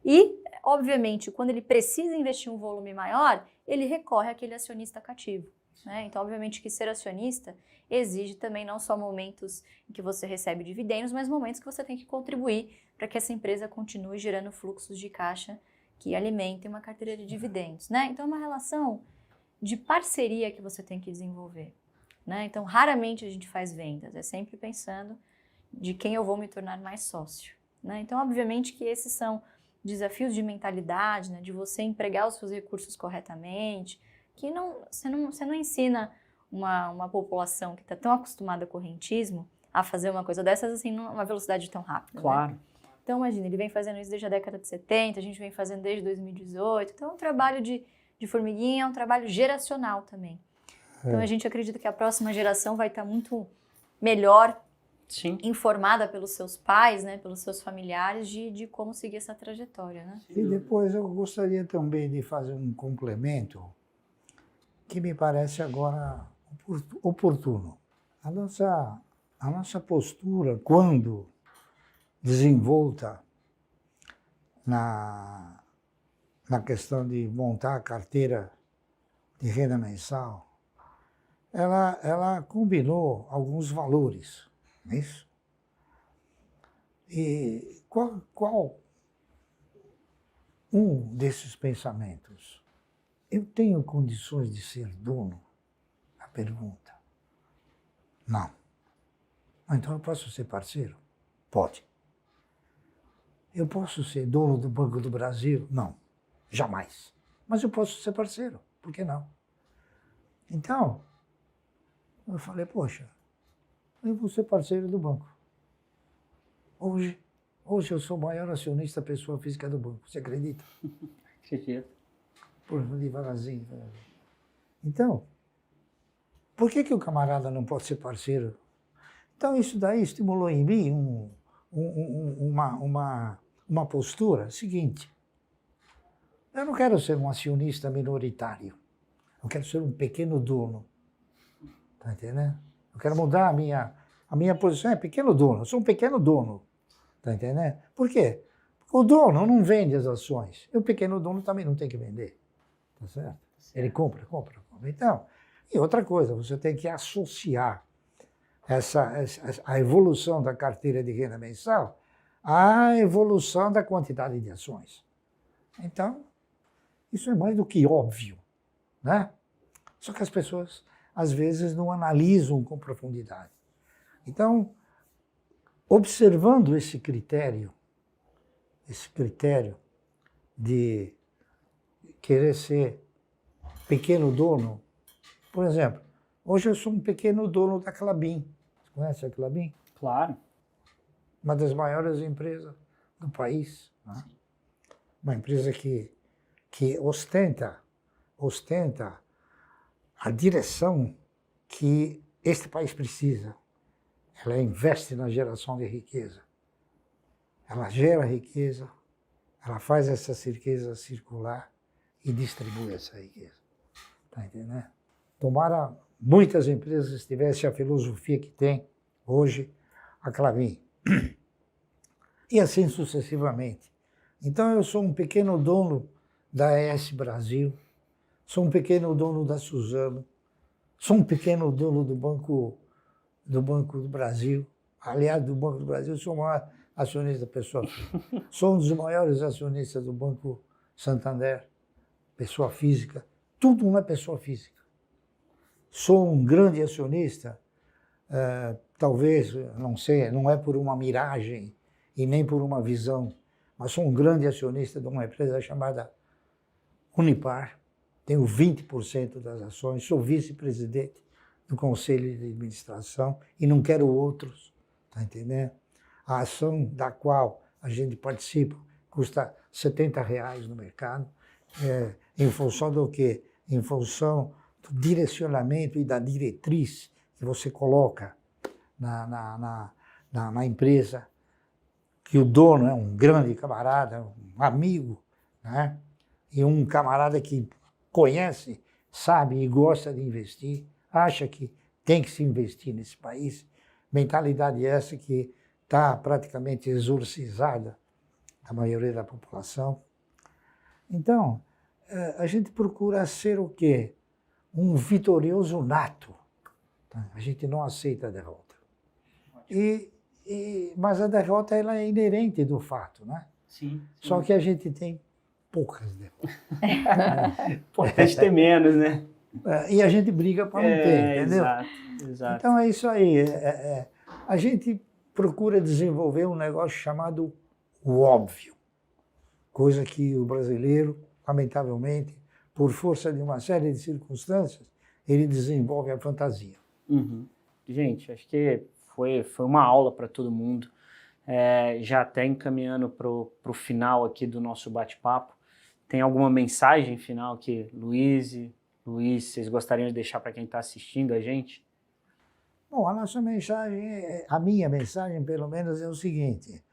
e, obviamente, quando ele precisa investir um volume maior, ele recorre àquele acionista cativo, né? Então, obviamente que ser acionista exige também não só momentos em que você recebe dividendos, mas momentos que você tem que contribuir para que essa empresa continue gerando fluxos de caixa que alimentem uma carteira de dividendos, né? Então, é uma relação de parceria que você tem que desenvolver, né? Então, raramente a gente faz vendas, é sempre pensando de quem eu vou me tornar mais sócio, né? Então, obviamente que esses são desafios de mentalidade, né? De você empregar os seus recursos corretamente, que você não ensina uma população que está tão acostumada com o correntismo a fazer uma coisa dessas assim numa velocidade tão rápida. Claro. Né? Então, imagina, ele vem fazendo isso desde a década de 70, a gente vem fazendo desde 2018. Então, é um trabalho de formiguinha, é um trabalho geracional também. Então, a gente acredita que a próxima geração vai estar muito melhor informada pelos seus pais, né, pelos seus familiares, de como seguir essa trajetória. Né? E depois eu gostaria também de fazer um complemento que me parece agora oportuno. A nossa postura, quando desenvolta na questão de montar a carteira de renda mensal, ela combinou alguns valores, não é isso? E qual um desses pensamentos? Eu tenho condições de ser dono? A pergunta. Não. Então eu posso ser parceiro? Pode. Eu posso ser dono do Banco do Brasil? Não, jamais. Mas eu posso ser parceiro, por que não? Então, eu falei, poxa, eu vou ser parceiro do banco. Hoje eu sou o maior acionista pessoa física do banco, você acredita? Acredito. Por devagarzinho. Então, por que o camarada não pode ser parceiro? Então, isso daí estimulou em mim uma postura seguinte. Eu não quero ser um acionista minoritário. Eu quero ser um pequeno dono. Tá entendendo? Eu quero mudar a minha posição. É pequeno dono. Eu sou um pequeno dono. Tá entendendo? Por quê? Porque o dono não vende as ações. E o pequeno dono também não tem que vender. Tá certo? Ele compra. Então, e outra coisa, você tem que associar a evolução da carteira de renda mensal à evolução da quantidade de ações. Então, isso é mais do que óbvio, né? Só que as pessoas, às vezes, não analisam com profundidade. Então, observando esse critério de querer ser pequeno dono, por exemplo, hoje eu sou um pequeno dono da Klabin. Você conhece a Klabin? Claro. Uma das maiores empresas do país. Né? Uma empresa que ostenta a direção que este país precisa. Ela investe na geração de riqueza. Ela gera riqueza, ela faz essa riqueza circular e distribui essa riqueza. Está entendendo? Tomara muitas empresas tivessem a filosofia que tem hoje a Klabin. E assim sucessivamente. Então eu sou um pequeno dono da ES Brasil, sou um pequeno dono da Suzano, sou um pequeno dono do Banco do Brasil. Aliás, do Banco do Brasil, sou o maior acionista pessoa física. Sou um dos maiores acionistas do Banco Santander, pessoa física. Tudo não é pessoa física. Sou um grande acionista, talvez, não sei, não é por uma miragem e nem por uma visão, mas sou um grande acionista de uma empresa chamada Unipar. Tenho 20% das ações, sou vice-presidente do Conselho de Administração e não quero outros, tá entendendo? A ação da qual a gente participa custa R$70 no mercado, em função do quê? Em função do direcionamento e da diretriz que você coloca na empresa, que o dono é um grande camarada, um amigo, né? E um camarada que conhece, sabe e gosta de investir, acha que tem que se investir nesse país. Mentalidade essa que está praticamente exorcizada da maioria da população. Então, a gente procura ser o quê? Um vitorioso nato. A gente não aceita a derrota. Mas a derrota ela é inerente do fato, né? Sim. Só que a gente tem poucas derrotas. Importante ter menos, né? E a gente briga para não ter, entendeu? Exato. Então é isso aí. A gente procura desenvolver um negócio chamado o óbvio, coisa que o brasileiro, lamentavelmente, por força de uma série de circunstâncias, ele desenvolve a fantasia. Uhum. Gente, acho que foi uma aula para todo mundo. Já até encaminhando para o final aqui do nosso bate-papo, tem alguma mensagem final que Luiz, vocês gostariam de deixar para quem está assistindo a gente? Bom, a nossa mensagem, a minha mensagem pelo menos é o seguinte: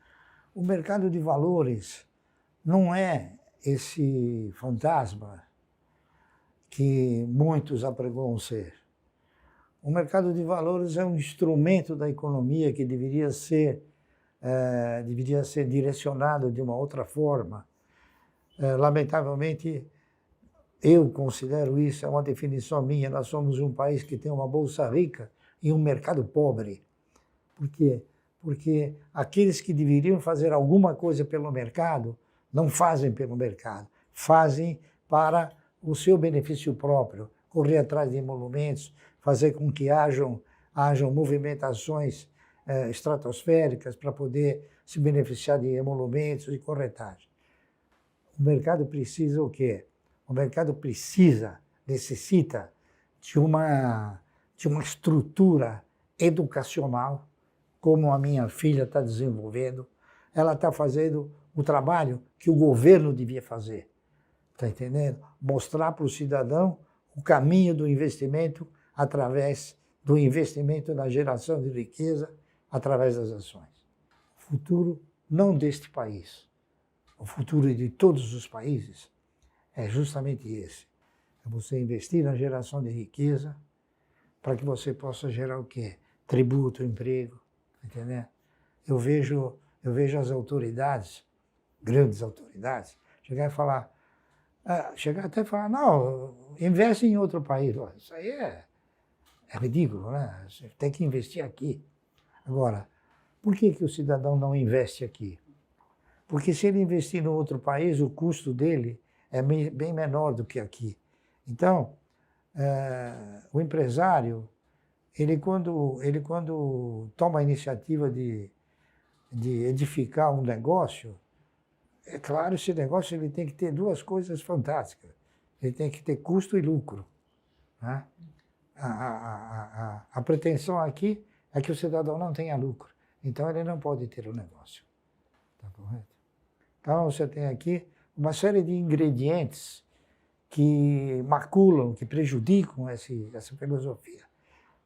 o mercado de valores não é esse fantasma que muitos apregoam ser. O mercado de valores é um instrumento da economia que deveria ser direcionado de uma outra forma. Lamentavelmente, eu considero isso, é uma definição minha, nós somos um país que tem uma bolsa rica e um mercado pobre. Por quê? Porque aqueles que deveriam fazer alguma coisa pelo mercado, não fazem pelo mercado, fazem para o seu benefício próprio, correr atrás de emolumentos, fazer com que hajam movimentações estratosféricas para poder se beneficiar de emolumentos e corretagem. O mercado precisa o quê? O mercado necessita de uma estrutura educacional, como a minha filha está desenvolvendo. Ela está fazendo o trabalho que o governo devia fazer. Está entendendo? Mostrar para o cidadão o caminho do investimento através do investimento na geração de riqueza através das ações. O futuro não deste país, o futuro de todos os países é justamente esse. É você investir na geração de riqueza para que você possa gerar o quê? Tributo, emprego, entendeu? Eu vejo as autoridades, grandes autoridades, chegar até falar, não, investe em outro país. Isso aí é ridículo, né? Você tem que investir aqui. Agora, por que o cidadão não investe aqui? Porque se ele investir em outro país, o custo dele é bem menor do que aqui. Então, o empresário, ele quando toma a iniciativa de edificar um negócio, é claro, esse negócio ele tem que ter duas coisas fantásticas. Ele tem que ter custo e lucro, né? A pretensão aqui é que o cidadão não tenha lucro. Então, ele não pode ter o negócio. Tá correto? Então, você tem aqui uma série de ingredientes que maculam, que prejudicam essa filosofia.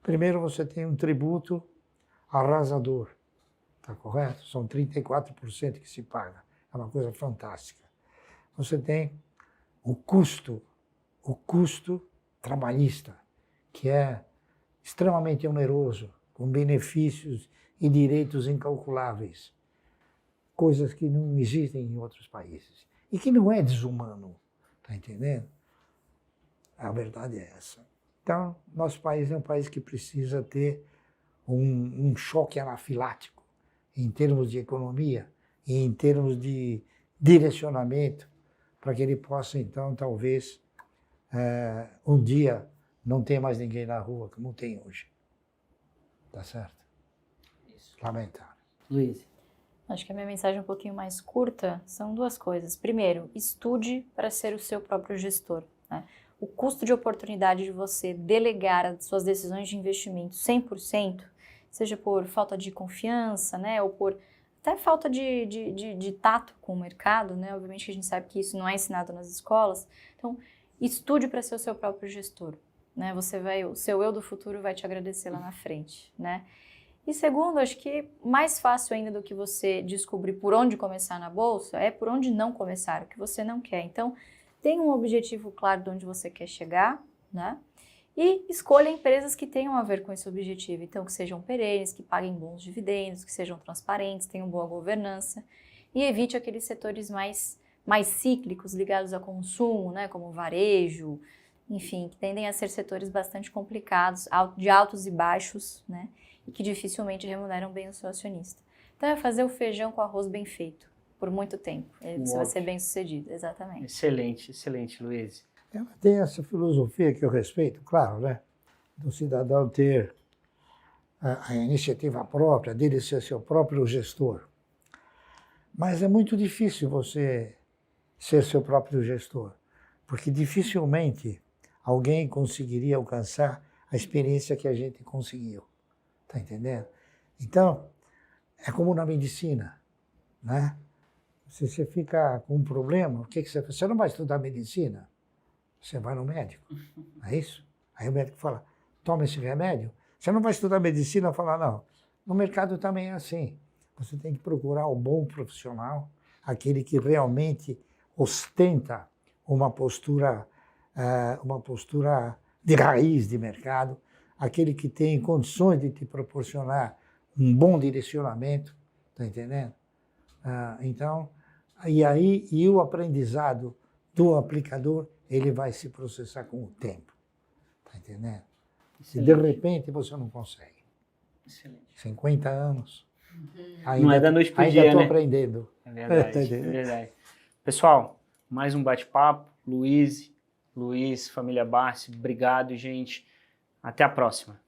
Primeiro você tem um tributo arrasador, tá correto? São 34% que se paga, é uma coisa fantástica. Você tem o custo trabalhista, que é extremamente oneroso, com benefícios e direitos incalculáveis, coisas que não existem em outros países e que não é desumano, tá entendendo? A verdade é essa. Então, nosso país é um país que precisa ter um choque anafilático em termos de economia e em termos de direcionamento, para que ele possa, então, talvez, um dia não ter mais ninguém na rua, como tem hoje. Tá certo? Isso. Lamentável. Luiz. Acho que a minha mensagem um pouquinho mais curta são duas coisas. Primeiro, estude para ser o seu próprio gestor, né? O custo de oportunidade de você delegar as suas decisões de investimento 100%, seja por falta de confiança, né, ou por até falta de tato com o mercado, né? Obviamente que a gente sabe que isso não é ensinado nas escolas. Então, estude para ser o seu próprio gestor, né? O seu eu do futuro vai te agradecer lá na frente, né? E segundo, acho que mais fácil ainda do que você descobrir por onde começar na bolsa é por onde não começar, o que você não quer. Então, tenha um objetivo claro de onde você quer chegar, né? E escolha empresas que tenham a ver com esse objetivo. Então, que sejam perenes, que paguem bons dividendos, que sejam transparentes, tenham boa governança. E evite aqueles setores mais cíclicos, ligados a consumo, né? Como varejo, enfim, que tendem a ser setores bastante complicados, de altos e baixos, né? E que dificilmente remuneram bem o seu acionista. Então, é fazer o feijão com arroz bem feito, por muito tempo. Você vai ser bem sucedido, exatamente. Excelente, excelente, Luiz. Ela tem essa filosofia que eu respeito, claro, né? Do cidadão ter a iniciativa própria, dele ser seu próprio gestor. Mas é muito difícil você ser seu próprio gestor, porque dificilmente alguém conseguiria alcançar a experiência que a gente conseguiu. Tá entendendo? Então, é como na medicina, né? Se você fica com um problema, o que você faz? Você não vai estudar medicina? Você vai no médico, não é isso? Aí o médico fala, toma esse remédio. Você não vai estudar medicina e falar, não. No mercado também é assim. Você tem que procurar um bom profissional, aquele que realmente ostenta uma postura de raiz de mercado, aquele que tem condições de te proporcionar um bom direcionamento, tá entendendo? Então, e o aprendizado do aplicador, ele vai se processar com o tempo, tá entendendo? Se de repente você não consegue. Excelente. 50 anos. Não é da noite pro dia, ainda estou né? aprendendo. É verdade, é verdade. Pessoal, mais um bate-papo. Luiz, família Barsi, obrigado, gente. Até a próxima.